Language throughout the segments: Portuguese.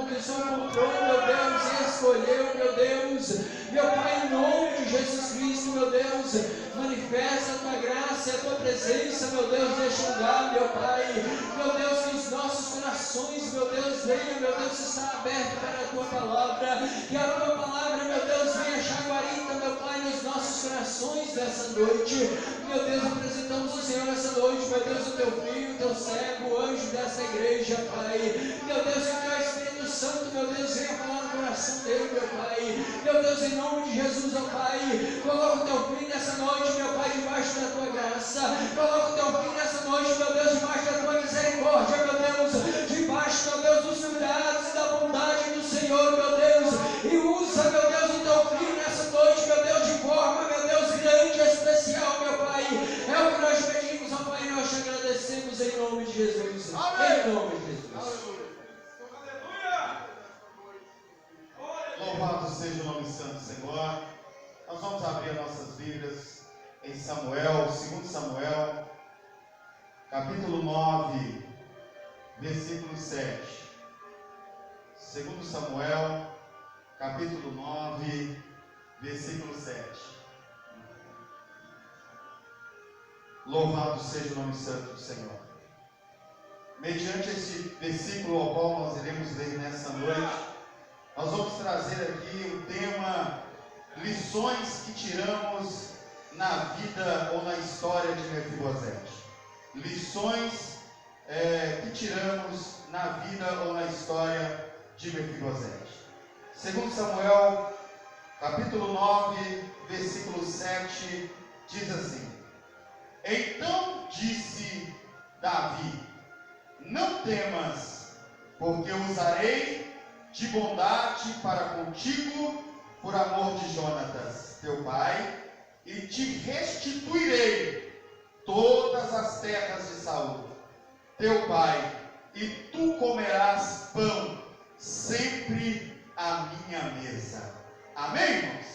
que o Senhor comprou, meu Deus, e escolheu, meu Deus. Meu Pai, em nome de Jesus Cristo, meu Deus, manifesta a tua graça e a tua presença, meu Deus, neste lugar, meu Pai. Meu Deus, que os nossos corações, meu Deus, venham, meu Deus, estar aberto para a tua palavra. Que a tua palavra, meu Deus, venha chaguarita, meu Pai, nos nossos corações dessa noite. Meu Deus, apresentamos o Senhor essa noite, meu Deus, o teu filho, o teu servo, o anjo dessa igreja, Pai. Meu Deus, que o teu Espírito Santo, meu Deus, venha falar no coração dele, meu Pai. Meu Deus, em nome de Jesus, ó Pai, coloca o teu filho nessa noite, meu Pai, debaixo da tua graça. Coloca o teu filho nessa noite, meu Deus, debaixo da tua misericórdia, meu Deus, debaixo, meu Deus, dos cuidados e da bondade do Senhor, meu Deus. E usa, meu Deus, o teu filho nessa noite, meu Deus, de forma, meu Deus, grande e especial, meu Pai. É o que nós pedimos, ó Pai, e nós te agradecemos em nome de Jesus. Em nome de Jesus. Louvado seja o nome santo do Senhor. Nós vamos abrir as nossas Bíblias em Samuel, 2 Samuel, capítulo 9, versículo 7. 2 Samuel, capítulo 9, versículo 7. Louvado seja o nome santo do Senhor. Mediante esse versículo ao qual nós iremos ler nessa noite, nós vamos trazer aqui o tema lições que tiramos na vida ou na história de Mefibosete. Lições que tiramos na vida ou na história de Mefibosete. 2 Samuel, capítulo 9, versículo 7, diz assim: Então disse Davi: Não temas, porque usarei de bondade para contigo, por amor de Jonatas, teu pai, e te restituirei todas as terras de Saul, teu pai, e tu comerás pão sempre à minha mesa. Amém, irmãos?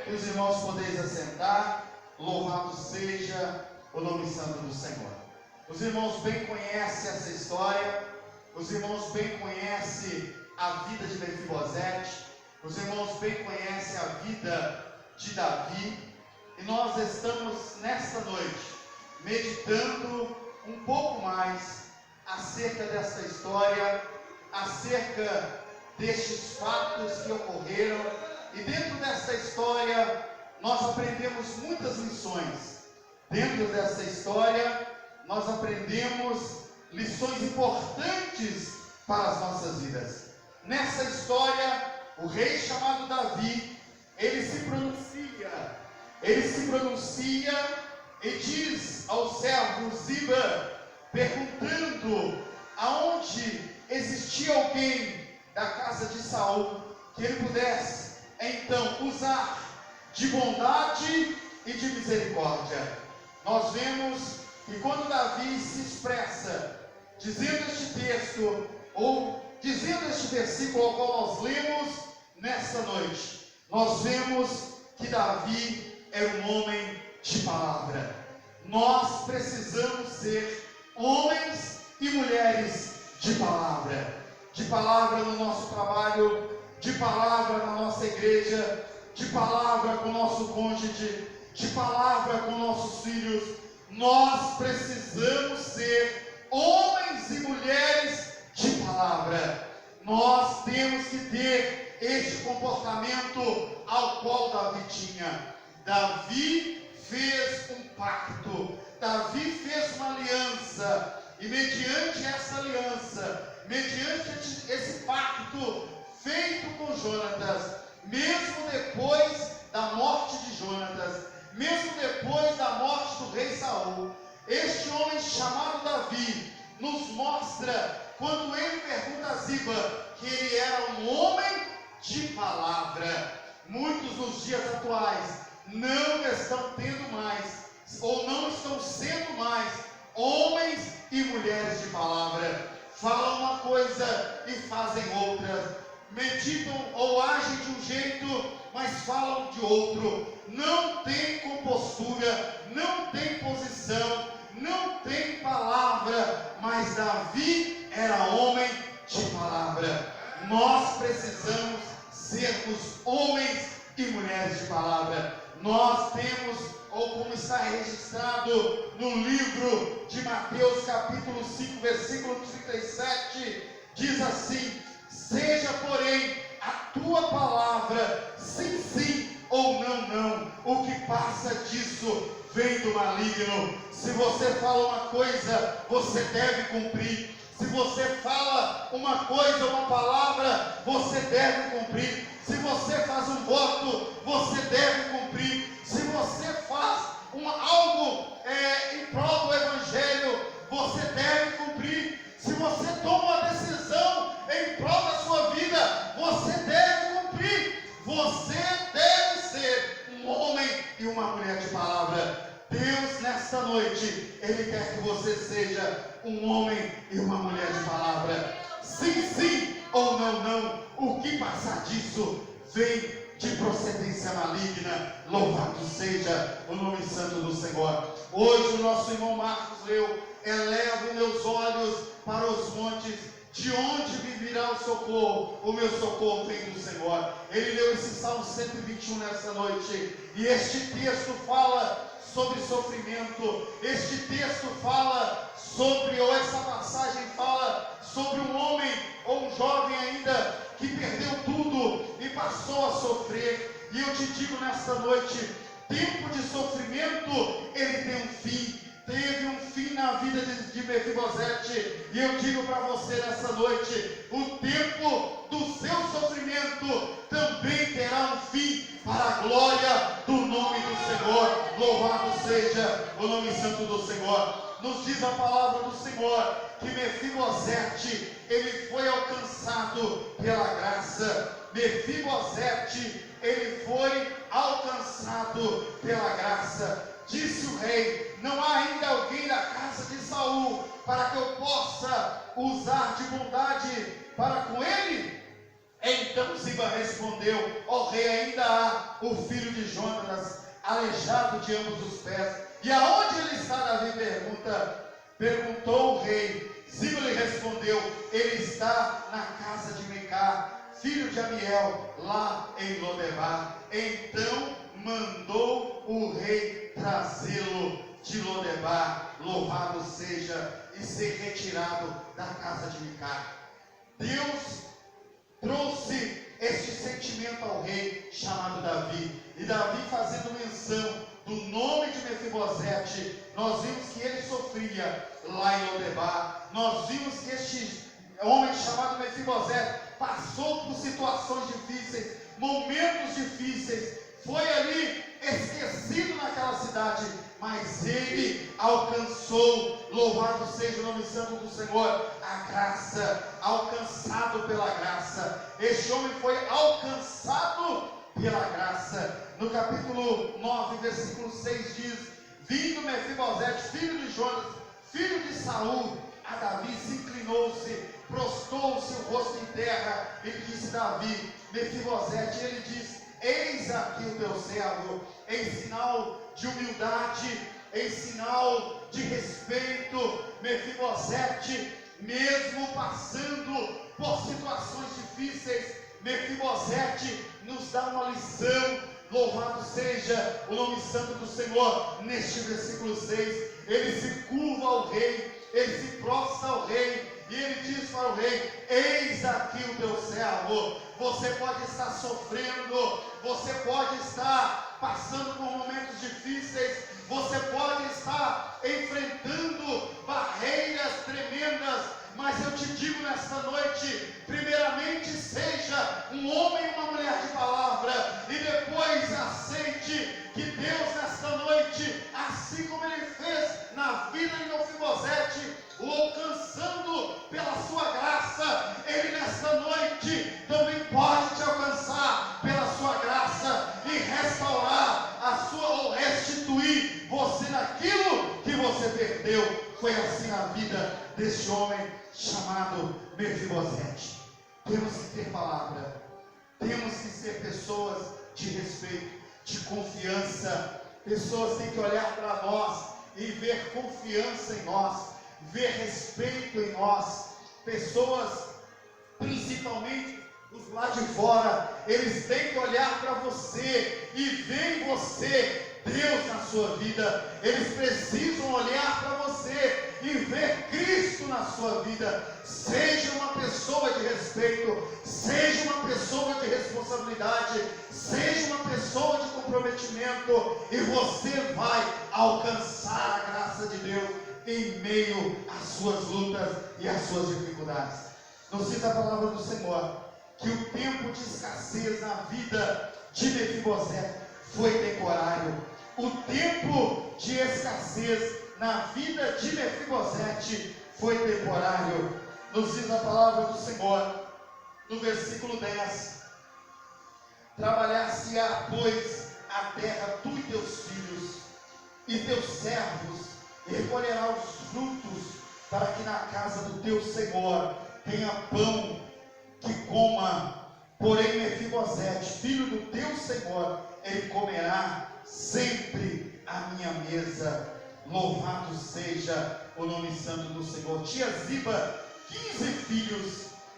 Que os irmãos podeis assentar. Louvado seja o nome santo do Senhor. Os irmãos bem conhecem essa história. Os irmãos bem conhecem a vida de Mefibosete. Os irmãos bem conhecem a vida de Davi. E nós estamos nesta noite meditando um pouco mais acerca dessa história, acerca destes fatos que ocorreram. E dentro dessa história nós aprendemos muitas lições. Dentro dessa história nós aprendemos lições importantes para as nossas vidas. Nessa história, o rei chamado Davi, ele se pronuncia e diz ao servo Ziba, perguntando aonde existia alguém da casa de Saul que ele pudesse então usar de bondade e de misericórdia. Nós vemos que quando Davi se expressa dizendo este texto, ou dizendo este versículo ao qual nós lemos nesta noite, nós vemos que Davi era um homem de palavra. Nós precisamos ser homens e mulheres de palavra no nosso trabalho, de palavra na nossa igreja, de palavra com o nosso cônjuge, de palavra com nossos filhos. Nós precisamos ser homens e mulheres de palavra. Nós temos que ter este comportamento ao qual Davi tinha. Davi fez um pacto, Davi fez uma aliança, e mediante essa aliança, mediante esse pacto feito com Jonatas, mesmo depois da morte de Jonatas, mesmo depois da morte do rei Saul, este homem chamado Davi nos mostra, quando ele pergunta a Ziba, que ele era um homem de palavra. Muitos nos dias atuais não estão tendo mais, ou não estão sendo mais, homens e mulheres de palavra. Falam uma coisa e fazem outra, meditam ou agem de um jeito, mas falam de outro. Não tem compostura, não tem posição, não tem palavra. Mas Davi era homem de palavra. Nós precisamos sermos homens e mulheres de palavra. Nós temos, ou como está registrado no livro de Mateus, capítulo 5, versículo 37, diz assim: seja, porém, a tua palavra sim, sim, ou não, não. O que passa disso vem do maligno. Se você fala uma coisa, você deve cumprir. Se você fala uma coisa, uma palavra, você deve cumprir. Se você faz um voto, você deve cumprir. Se você faz algo em prol do Evangelho, você deve cumprir. Se você toma uma decisão em prol da sua vida, você deve cumprir. Você deve ser um homem e uma mulher de palavra. Deus, nesta noite, Ele quer que você seja um homem e uma mulher de palavra. Sim, sim, ou não, não. O que passar disso vem de procedência maligna. Louvado seja o nome santo do Senhor. Hoje o nosso irmão Marcos leu: elevo meus olhos para os montes, de onde me virá o socorro? O meu socorro vem do Senhor. Ele leu esse Salmo 121 nessa noite, e este texto fala sobre sofrimento. Este texto fala sobre, ou essa passagem fala sobre um homem ou um jovem ainda que perdeu tudo e passou a sofrer. E eu te digo nesta noite, tempo de sofrimento, ele tem um fim. Teve um fim na vida de Mefibosete. E eu digo para você nessa noite, o tempo do seu sofrimento também terá um fim, para a glória do nome do Senhor. Louvado seja o nome santo do Senhor. Nos diz a palavra do Senhor que Mefibosete, ele foi alcançado pela graça. Mefibosete, ele foi alcançado pela graça. Disse o rei: não há ainda alguém da casa de Saul para que eu possa usar de bondade para com ele? Então Ziba respondeu: ó rei, ainda há o filho de Jonatas, aleijado de ambos os pés. E aonde ele está? Davi perguntou o rei. Ziba lhe respondeu: ele está na casa de Micá, filho de Amiel, lá em Lodebar. Então mandou o rei trazê-lo de Lodebar, louvado seja, e ser retirado da casa de Micá. Deus trouxe este sentimento ao rei chamado Davi, e Davi, fazendo menção do nome de Mefibosete, nós vimos que ele sofria lá em Lodebar. Nós vimos que este homem chamado Mefibosete passou por situações difíceis, momentos difíceis, foi ali esquecido naquela cidade, mas ele alcançou, louvado seja o nome santo do Senhor, a graça, alcançado pela graça. Este homem foi alcançado pela graça. No capítulo 9, versículo 6 diz: vindo Mefibosete, filho de Jonas, filho de Saul, a Davi, se inclinou-se, prostrou-se o rosto em terra, e disse Davi: Mefibosete. Ele diz: eis aqui o teu servo. Em sinal de humildade, em sinal de respeito, Mefibosete, mesmo passando por situações difíceis, Mefibosete nos dá uma lição. Louvado seja o nome santo do Senhor. Neste versículo 6, ele se curva ao rei, ele se prostra ao rei, e ele diz para o rei: eis aqui o teu servo. Você pode estar sofrendo, você pode estar passando por momentos difíceis, você pode estar enfrentando barreiras tremendas, mas eu te digo nesta noite, primeiramente seja um homem e uma mulher de palavra, e depois aceite que Deus nesta noite, assim como ele fez na vida de Mefibosete, o alcançando pela sua graça, ele nesta noite também pode te alcançar pela sua graça e restaurar a sua, ou restituir você naquilo que você perdeu. Foi assim a vida desse homem chamado Mefibosete. Temos que ter palavra, temos que ser pessoas de respeito, de confiança. Pessoas têm que olhar para nós e ver confiança em nós, ver respeito em nós. Pessoas principalmente os lá de fora, eles têm que olhar para você e ver em você Deus na sua vida. Eles precisam olhar para você e ver Cristo na sua vida. Seja uma pessoa de respeito, seja uma pessoa de responsabilidade, seja uma pessoa de comprometimento, e você vai alcançar a graça de Deus em meio às suas lutas e às suas dificuldades. Nos diz a palavra do Senhor que o tempo de escassez na vida de Mefibosete foi temporário. O tempo de escassez na vida de Mefibosete foi temporário. Nos diz a palavra do Senhor, no versículo 10: trabalhar-se-á, pois, a terra, tu e teus filhos, e teus servos, e recolherá os frutos, para que na casa do teu Senhor tenha pão que coma. Porém Mefibosete, filho do teu Senhor, ele comerá sempre à minha mesa. Louvado seja o nome santo do Senhor. Tinha Ziba 15 filhos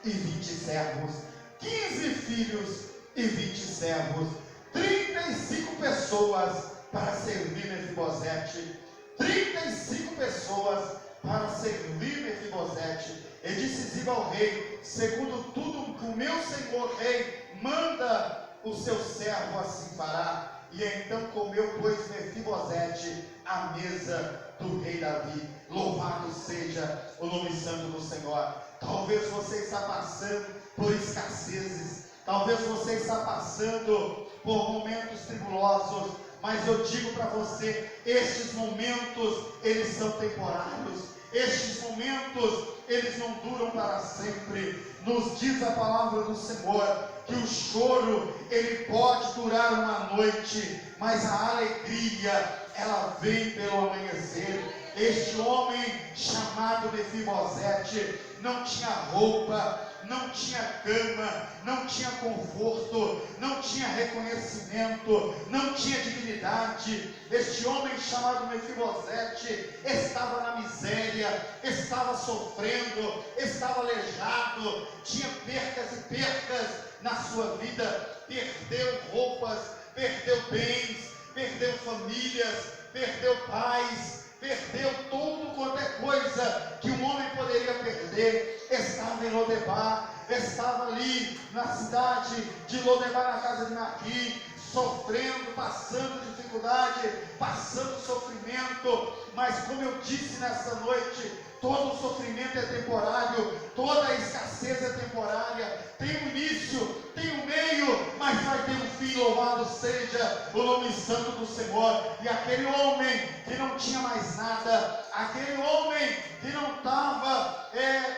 e 20 servos. 15 filhos e 20 servos. 35 pessoas para servir Mefibosete. 35 pessoas para servir Mefibosete. E disse Ziba ao rei: segundo tudo que o meu senhor rei manda, o seu servo assim fará. E então comeu, pois, Mefibosete à mesa do rei Davi. Louvado seja o nome santo do Senhor. Talvez você está passando por escassezes, talvez você está passando por momentos tribulosos, mas eu digo para você, estes momentos, eles são temporários. Estes momentos, eles não duram para sempre. Nos diz a palavra do Senhor que o choro, ele pode durar uma noite, mas a alegria, ela vem pelo amanhecer. Este homem chamado Mefibosete não tinha roupa, não tinha cama, não tinha conforto, não tinha reconhecimento, não tinha dignidade. Este homem chamado Mefibosete estava na miséria, estava sofrendo, estava aleijado, tinha percas e percas na sua vida. Perdeu roupas, perdeu bens, perdeu famílias, perdeu pais, perdeu tudo quanto é coisa que um homem poderia perder. Estava em Lodebar, estava ali na cidade de Lodebar, na casa de Maqui, sofrendo, passando dificuldade, passando sofrimento. Mas como eu disse nessa noite, todo sofrimento é temporário, toda a escassez é temporária. Tem um início, tem um meio, mas vai ter um fim. Louvado seja o nome santo do Senhor. E aquele homem que não tinha mais nada, aquele homem que não estava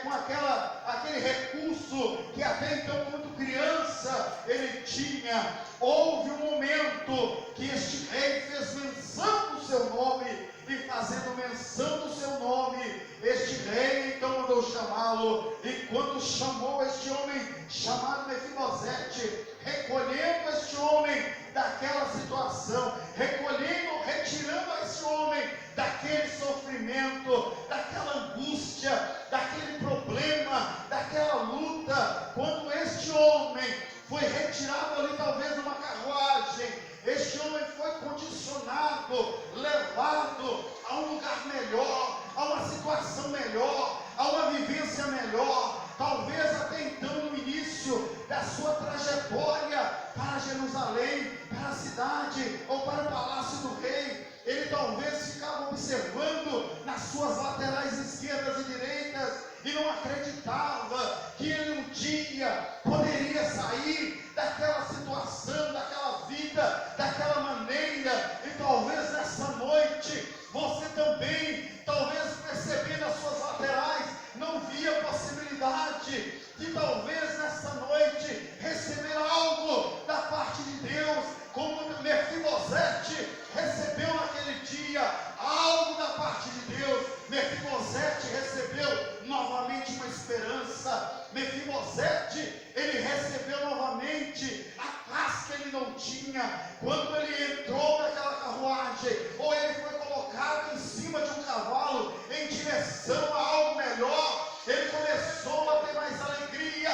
com aquele recurso que até então, quando criança, ele tinha, houve um momento que este rei fez menção do seu nome, e fazendo menção do seu nome, este rei então mandou chamá-lo. E quando chamou este homem chamado Mefibosete, recolhendo este homem daquela situação, retirando esse homem daquele sofrimento, daquela angústia, daquele problema, daquela luta, quando este homem foi retirado ali, talvez numa carruagem, este homem foi condicionado, levado a um lugar melhor, a uma situação melhor, a uma vivência melhor. Talvez até então, no início da sua trajetória para Jerusalém, para a cidade ou para o palácio do rei, ele talvez ficava observando nas suas laterais esquerdas e direitas e não acreditava que ele um dia poderia sair daquela situação, daquela vida, daquela maneira. E talvez nessa noite você também, talvez percebendo as suas laterais, não via possibilidade de talvez nessa noite receber algo da parte de Deus, como Mefibosete recebeu naquele dia algo da parte de Deus. Mefibosete recebeu novamente uma esperança. Mefibosete, ele recebeu novamente a paz que ele não tinha. Quando ele entrou naquela carruagem, ou ele foi colocado em cima de um cavalo em direção a algo melhor, ele começou a ter mais alegria,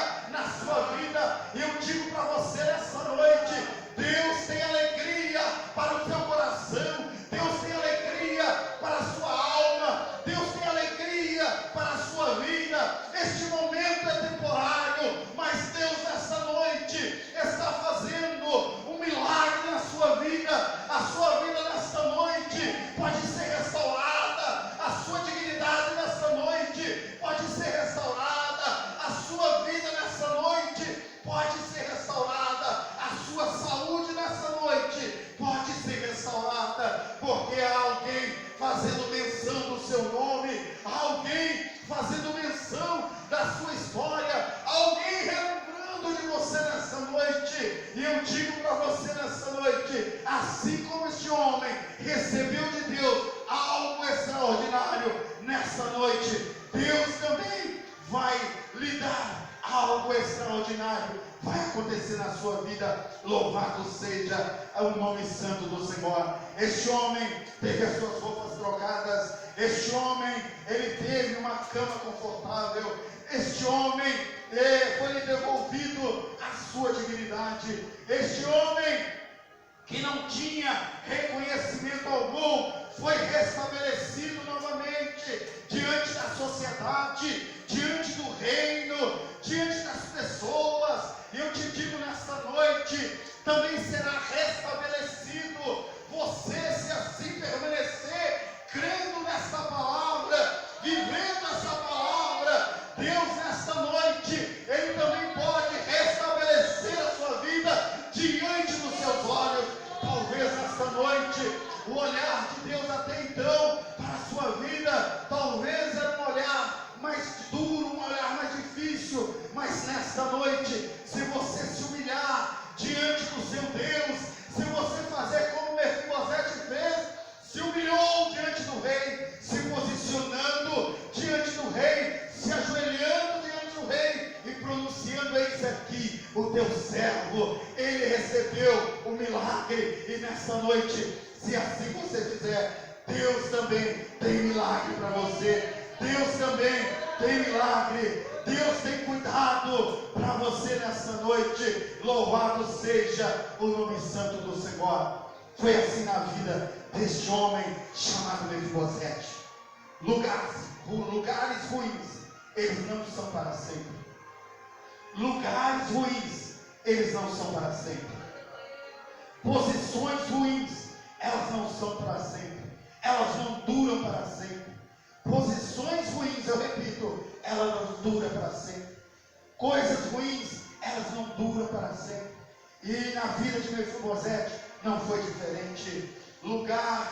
eu digo para você nessa noite, assim como este homem recebeu de Deus algo extraordinário, nessa noite, Deus também vai lhe dar algo extraordinário. Vai acontecer na sua vida. Louvado seja o nome santo do Senhor. Este homem teve as suas roupas trocadas. Este homem, ele teve uma cama confortável. Este homem foi-lhe devolvido a sua dignidade. Este homem, que não tinha reconhecimento algum, foi restabelecido novamente diante da sociedade, diante do reino, diante das pessoas. E eu te digo nesta noite, também será restabelecido. Você, se assim permanecer, crendo nesta palavra, vivendo essa palavra, Deus nesta noite, Ele também pode restabelecer a sua vida diante dos seus olhos. Talvez nesta noite, o olhar de Deus até então para a sua vida, talvez era um olhar mais duro, um olhar mais difícil, mas nesta noite, se você se humilhar diante do seu Deus, se você fazer como Mefibosete fez, se humilhou diante do rei, se posicionando diante do rei, se ajoelhando diante do rei e pronunciando: eis aqui o teu servo, ele recebeu o milagre. E nessa noite, se assim você fizer, Deus também tem milagre para você. Deus também tem milagre. Deus tem cuidado para você nessa noite. Louvado seja o nome santo do Senhor. Foi assim na vida deste homem chamado Mefibosete. Lugares ruins, eles não são para sempre. Lugares ruins, eles não são para sempre. Posições ruins, elas não são para sempre. Elas não duram para sempre. Posições ruins, eu repito, elas não duram para sempre. Coisas ruins, elas não duram para sempre. E na vida de Mefibosete não foi diferente. Lugar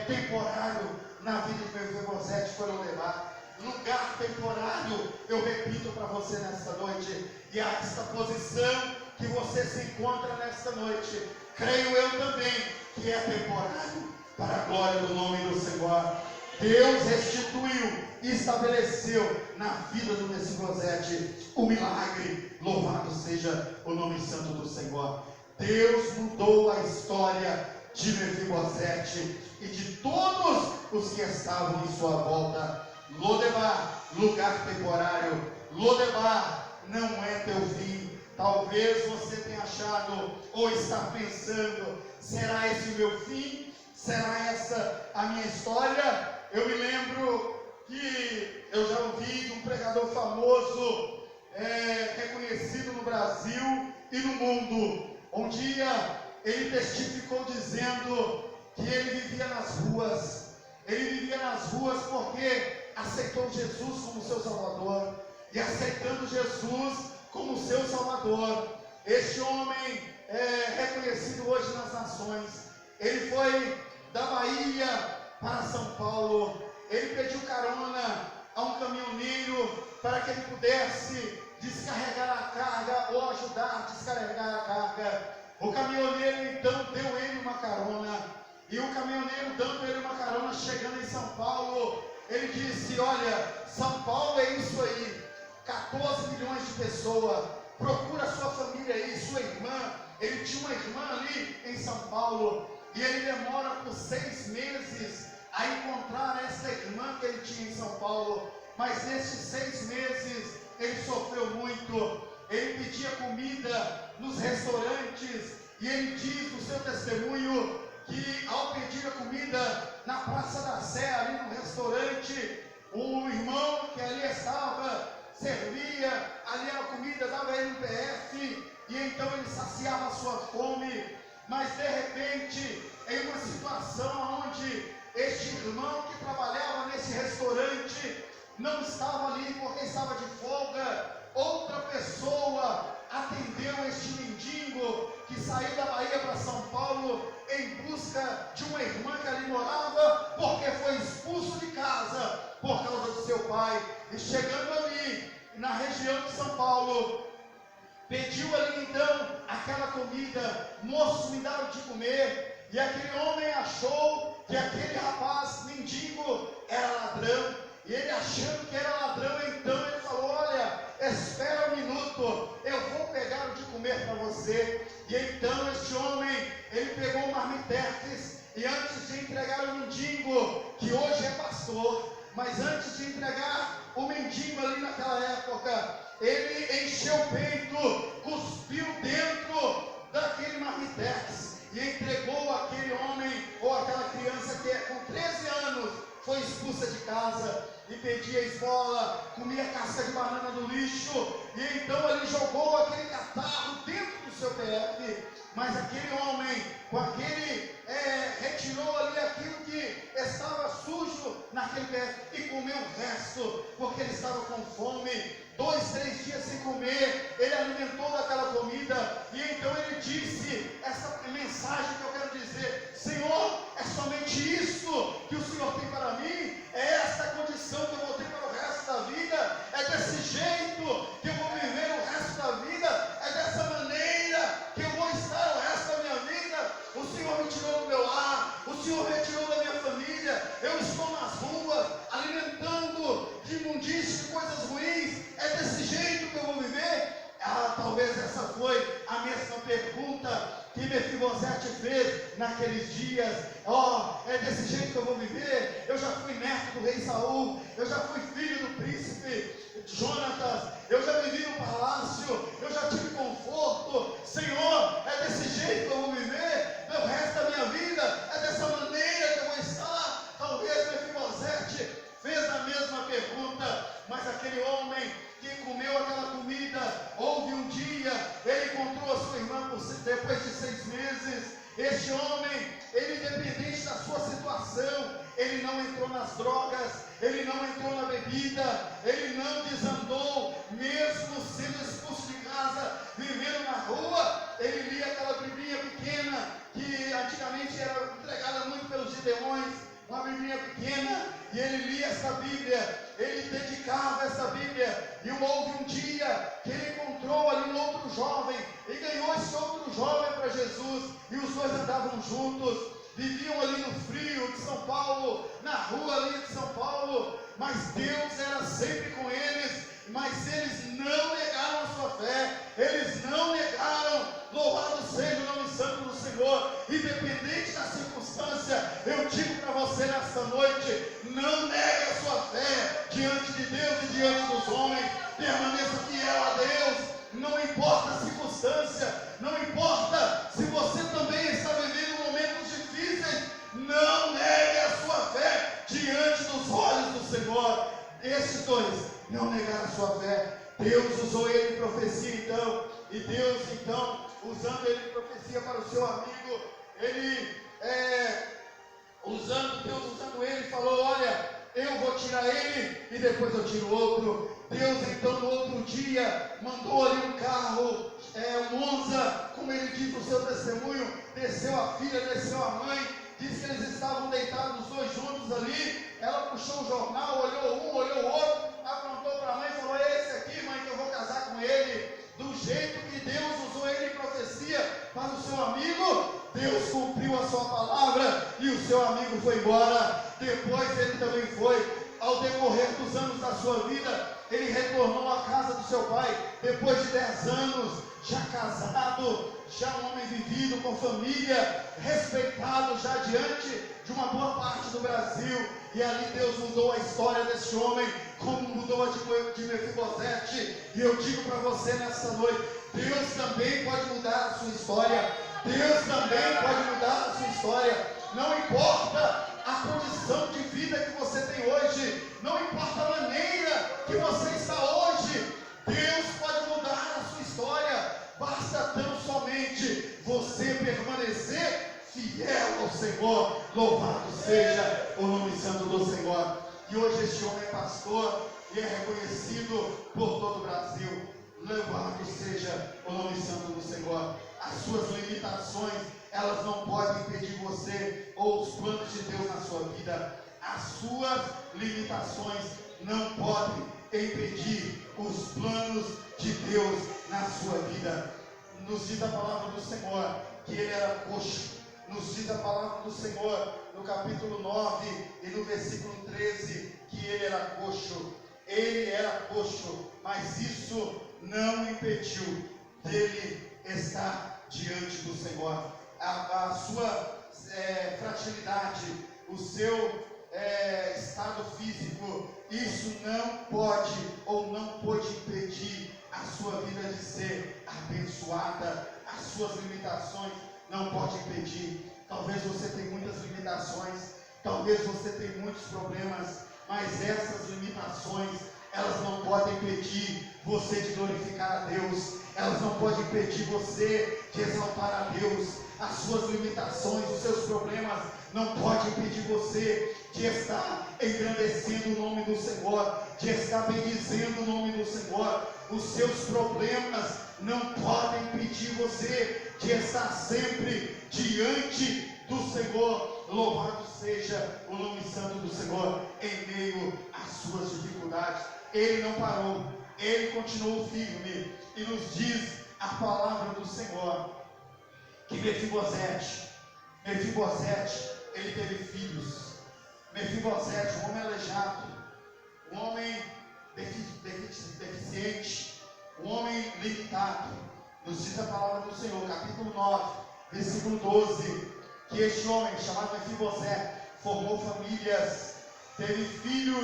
temporário na vida de Mefibosete foi Lodebar. Lugar temporário, eu repito para você nesta noite. E a esta posição que você se encontra nesta noite, creio eu também que é temporário, para a glória do nome do Senhor. Deus restituiu e estabeleceu na vida do Mefibosete o milagre. Louvado seja o nome santo do Senhor. Deus mudou a história de Mefibosete e de todos os que estavam em sua volta. Lodebar, lugar temporário. Lodebar não é teu fim. Talvez você tenha achado ou está pensando: será esse o meu fim? Será essa a minha história? Eu me lembro que eu já ouvi de um pregador famoso, reconhecido no Brasil e no mundo. Um dia ele testificou dizendo que ele vivia nas ruas. Ele vivia nas ruas porque aceitou Jesus como seu Salvador. E aceitando Jesus como seu Salvador, este homem é reconhecido hoje nas nações. Ele foi da Bahia para São Paulo. Ele pediu carona a um caminhoneiro para que ele pudesse descarregar a carga ou ajudar a descarregar a carga. O caminhoneiro então deu ele uma carona. E o caminhoneiro dando ele uma carona, chegando em São Paulo, ele disse: olha, São Paulo é isso aí, 14 milhões de pessoas, procura a sua família aí, sua irmã. Ele tinha uma irmã ali em São Paulo, e ele demora por 6 meses a encontrar essa irmã que ele tinha em São Paulo. Mas nesses 6 meses ele sofreu muito. Ele pedia comida nos restaurantes, e ele diz no seu testemunho que ao pedir a comida na Praça da Sé, ali no restaurante, o irmão que ali estava servia ali a comida, dava ele um PF, e então ele saciava a sua fome. Mas de repente, em uma situação onde este irmão que trabalhava nesse restaurante não estava ali porque estava de folga, outra pessoa atendeu este mendigo que saiu da Bahia para São Paulo em busca de uma irmã que ali morava, porque foi expulso de casa por causa do seu pai. E chegando ali na região de São Paulo, pediu ali então aquela comida. Moço, me dá o de comer. E aquele homem achou que aquele rapaz mendigo era ladrão. E ele achando que era ladrão, então ele falou: olha, espera um minuto, eu vou pegar o de comer para você. E então este homem, ele pegou um marmitex, e antes de entregar o mendigo, que hoje é pastor, mas antes de entregar o mendigo ali naquela época, ele encheu o peito, cuspiu dentro daquele marmitex e entregou aquele homem ou aquela criança que com 13 anos foi expulsa de casa e pedia esmola, comia casca de banana no lixo, e então ele jogou aquele catarro dentro do seu PF. Mas aquele homem, com aquele, retirou ali aquilo que estava sujo naquele PF e comeu o resto, porque ele estava com fome. 2, 3 dias sem comer, ele alimentou daquela comida, e então ele disse essa mensagem que eu quero dizer: Senhor, é somente isso que o Senhor tem para mim? É essa condição que eu vou ter para o resto da vida? É desse jeito que eu vou viver o resto da vida? É dessa maneira que eu vou estar o resto da minha vida? O Senhor me tirou do meu lar, o Senhor me tirou da minha família, eu estou nas ruas, alimentando de imundícia, de coisas ruins. É desse jeito que eu vou viver? Talvez essa foi a mesma pergunta que Mefibosete fez naqueles dias. É desse jeito que eu vou viver? Eu já fui neto do rei Saul, eu já fui filho do príncipe Jonatas, eu já vivi no palácio, eu já tive conforto. Senhor, é desse jeito que eu vou viver o resto da minha vida? É dessa maneira que eu vou estar? Talvez Mefibosete fez a mesma pergunta, mas aquele homem que comeu aquela comida, houve um dia, ele encontrou a sua irmã depois de 6 meses. Este homem, ele independente da sua situação, ele não entrou nas drogas, ele não entrou na bebida, ele não desandou, mesmo sendo expulso de casa, vivendo na rua. Ele lia aquela biblinha pequena, que antigamente era entregada muito pelos gideões, uma biblinha pequena, e ele lia essa Bíblia, ele dedicava essa Bíblia, e houve um dia que ele encontrou ali um outro jovem, e ganhou esse outro jovem para Jesus, e os dois andavam juntos, viviam ali no frio de São Paulo, na rua ali de São Paulo, mas Deus era sempre com eles. Mas eles não negaram a sua fé, eles não negaram. Louvado seja o nome santo do Senhor. Independente da circunstância, eu digo para você nesta noite: não negue a sua fé diante de Deus e diante dos homens. Permaneça fiel a Deus, não importa a circunstância, não importa se você também está vivendo momentos difíceis, não negue a sua fé diante dos olhos do Senhor. Esses dois não negaram a sua fé. Deus usou ele em profecia então, e Deus então, usando ele em profecia para o seu amigo, Deus usando ele, falou: olha, eu vou tirar ele e depois eu tiro outro. Deus então no outro dia mandou ali um carro, um Monza, como ele diz no seu testemunho, desceu a filha, desceu a mãe, diz que eles estavam deitados os dois juntos ali. Ela puxou o jornal, olhou um, olhou o outro, apontou para a mãe e falou: é esse aqui, mãe, que eu vou casar com ele. Do jeito que Deus usou ele em profecia para o seu amigo, Deus cumpriu a sua palavra e o seu amigo foi embora. Depois ele também foi. Ao decorrer dos anos da sua vida, ele retornou à casa do seu pai, depois de 10 anos, já casado, já um homem vivido, com família, respeitado já diante de uma boa parte do Brasil. E ali Deus mudou a história desse homem, como mudou a de Mefibosete. E eu digo para você nessa noite: Deus também pode mudar a sua história. Deus também pode mudar a sua história. Não importa a condição de vida que você tem hoje, não importa a maneira que você está hoje, Deus pode mudar a sua história. Basta tão somente você permanecer fiel ao Senhor. Louvado seja o nome santo do Senhor. E hoje este homem é pastor e é reconhecido por todo o Brasil. Louvado seja o nome santo do Senhor. As suas limitações, elas não podem impedir você ou os planos de Deus na sua vida. As suas limitações não podem impedir os planos de Deus na sua vida. Nos diz a palavra do Senhor que ele era coxo. Nos diz a palavra do Senhor no capítulo 9 e no versículo 13 que ele era coxo. Ele era coxo, mas isso não impediu dele estar diante do Senhor. A sua fragilidade, o seu estado físico, isso não pode ou não pôde impedir a sua vida de ser abençoada. As suas limitações não pode impedir. Talvez você tenha muitas limitações, talvez você tenha muitos problemas, mas essas limitações, elas não podem impedir você de glorificar a Deus, elas não podem impedir você de exaltar a Deus. As suas limitações, os seus problemas não podem impedir você de estar engrandecendo o nome do Senhor, de estar bendizendo o nome do Senhor. Os seus problemas não podem impedir você de estar sempre diante do Senhor. Louvado seja o nome santo do Senhor em meio às suas dificuldades. Ele não parou, ele continuou firme, e nos diz a palavra do Senhor que Mefibosete, ele teve filhos. Mefibosete, um homem aleijado, um homem deficiente, um homem limitado. Nos diz a palavra do Senhor, capítulo 9, versículo 12, que este homem, chamado Mefibosete, formou famílias, teve filho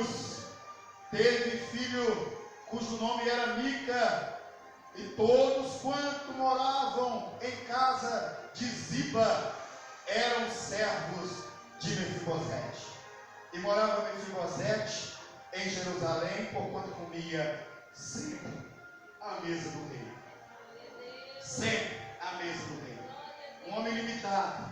cujo nome era Mica, e todos quanto moravam em casa de Ziba eram servos de Mefibosete. E morava Mefibosete em Jerusalém, porquanto comia sempre à mesa do rei. Sempre à mesa do rei. Um homem limitado,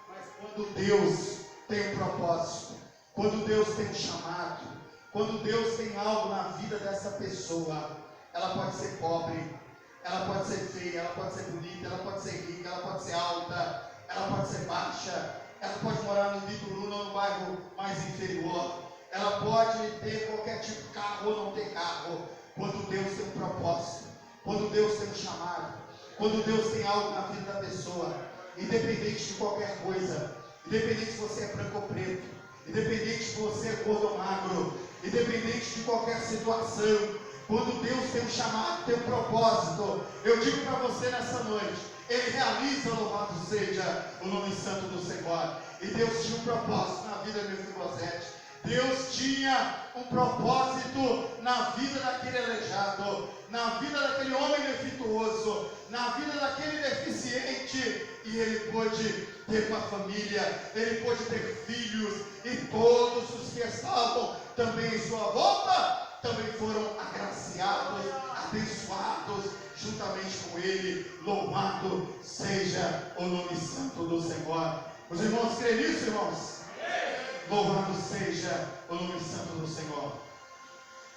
mas quando Deus tem um propósito, quando Deus tem um chamado, quando Deus tem algo na vida dessa pessoa, ela pode ser pobre, ela pode ser feia, ela pode ser bonita, ela pode ser rica, ela pode ser alta, ela pode ser baixa, ela pode morar no Bituruna ou no bairro mais inferior, ela pode ter qualquer tipo de carro ou não ter carro. Quando Deus tem um propósito, quando Deus tem um chamado, quando Deus tem algo na vida da pessoa, independente de qualquer coisa, independente se você é branco ou preto, independente se você é gordo ou magro, independente de qualquer situação, quando Deus tem um chamado, tem um propósito, eu digo para você nessa noite, Ele realiza, louvado seja o nome santo do Senhor. E Deus tinha um propósito na vida de Mefibosete. Deus tinha um propósito na vida daquele aleijado, na vida daquele homem defeituoso, na vida daquele deficiente, e ele pôde ter uma família, ele pôde ter filhos, e todos os que estavam também em sua volta, também foram agraciados, abençoados, juntamente com ele. Louvado seja o nome santo do Senhor. Os irmãos creem nisso, irmãos? Louvado seja o nome santo do Senhor.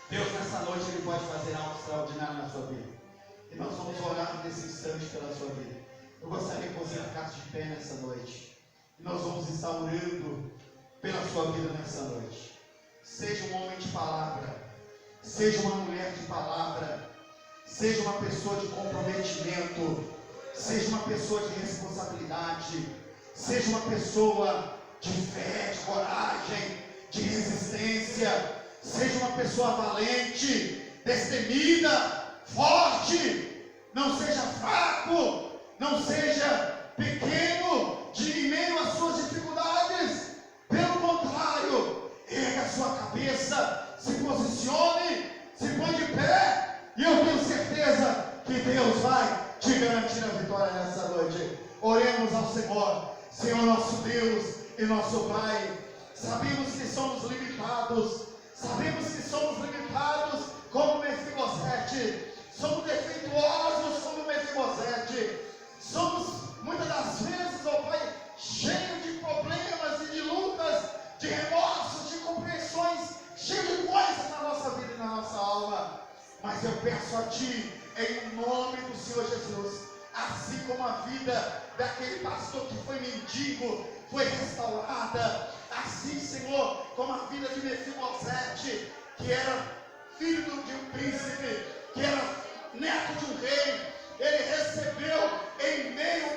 Deus nessa noite Ele pode fazer algo extraordinário na sua vida. E nós vamos orar nesse instante pela sua vida. Eu gostaria que você ficasse de pé nessa noite. E nós vamos estar orando pela sua vida nessa noite. Seja um homem de palavra, seja uma mulher de palavra, seja uma pessoa de comprometimento, seja uma pessoa de responsabilidade, seja uma pessoa de fé, de coragem, de resistência, seja uma pessoa valente, destemida, forte, não seja fraco, não seja pequeno em meio às suas dificuldades. Pelo contrário, erga a sua cabeça, se posicione, se põe de pé, e eu tenho certeza que Deus vai te garantir a vitória nessa noite. Oremos ao Senhor. Senhor nosso Deus e nosso Pai, sabemos que somos limitados, como Mefibosete, somos defeituosos como Mefibosete, somos muitas das vezes, ó Pai, cheios de problemas e de lutas, de remorsos, de compreensões, cheios de coisas na nossa vida e na nossa alma, mas eu peço a Ti, em nome do Senhor Jesus, assim como a vida daquele pastor que foi mendigo foi restaurada, assim, Senhor, como a vida de Mefibosete, que era filho de um príncipe, que era neto de um rei. Ele recebeu em meio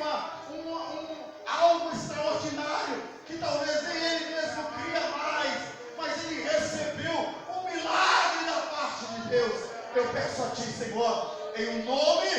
algo extraordinário, que talvez nem ele mesmo queria mais, mas ele recebeu um milagre da parte de Deus. Eu peço a Ti, Senhor, em nome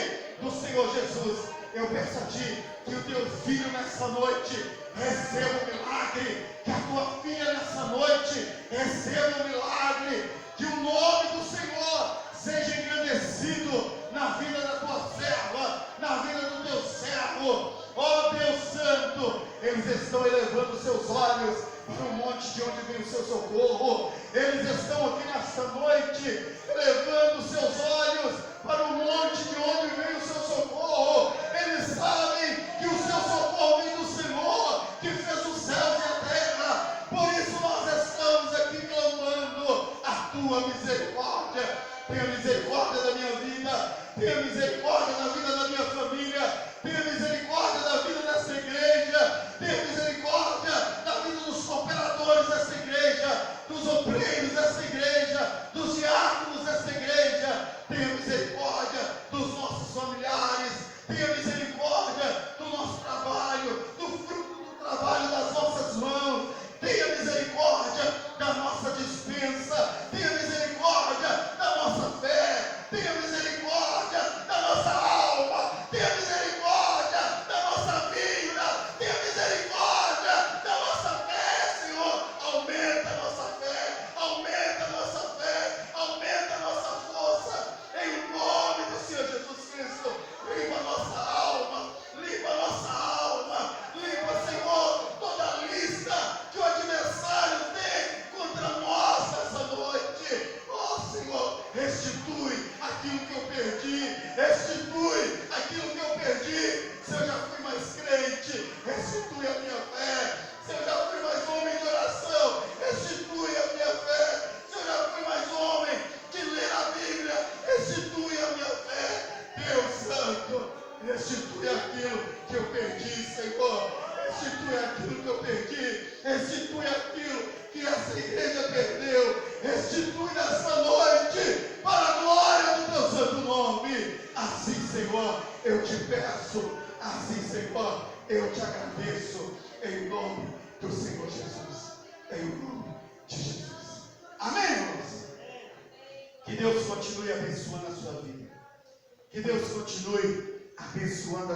do Senhor Jesus, eu peço a Ti que o Teu filho nessa noite receba um milagre, que a Tua filha nessa noite receba um milagre, que o nome do Senhor seja engrandecido na vida da Tua serva, na vida do Teu servo. Ó Deus Santo, eles estão elevando seus olhos para o monte de onde vem o seu socorro. Eles estão aqui nesta noite elevando seus olhos para o monte de onde vem o seu socorro. Eles sabem que o seu socorro vem do Senhor, que fez os céus e a terra. Por isso nós estamos aqui clamando a Tua misericórdia. Tenha misericórdia da minha vida, tenha misericórdia da vida da minha família, tenha misericórdia da vida dessa igreja, tenha misericórdia da vida dos cooperadores dessa igreja, dos obreiros dessa igreja, dos diáconos dessa igreja. Tenha misericórdia dos nossos familiares, tenha misericórdia do nosso trabalho, do fruto do trabalho das nossas mãos, tenha misericórdia da nossa dispensa, tenha misericórdia da nossa fé, tenha misericórdia da nossa alma, tenha misericórdia da nossa vida, tenha misericórdia da nossa fé, Senhor. Aumenta a nossa fé, aumenta a nossa fé, aumenta a nossa força, em nome do Senhor Jesus Cristo. Limpa a nossa alma, limpa a nossa alma, limpa, Senhor, toda a lista que o adversário tem contra nós nessa noite. Ó Senhor, restitui aquilo que eu perdi, restitui aquilo que eu perdi. Se eu já fui mais crente, restitui a minha fé. Se eu já fui mais homem de oração, restitui a minha fé. Se eu já fui mais homem de ler a Bíblia, restitui a minha fé. Deus Santo, restitui aquilo que eu perdi, Senhor. Restitui aquilo que eu perdi, restitui aquilo que essa igreja perdeu, restitui nessa noite, para a glória do Teu santo nome. Assim, Senhor, eu te peço, assim, Senhor, eu te agradeço, em nome do Senhor Jesus, em nome de Jesus. Amém, irmãos? Que Deus continue abençoando a sua vida, que Deus continue abençoando a sua vida.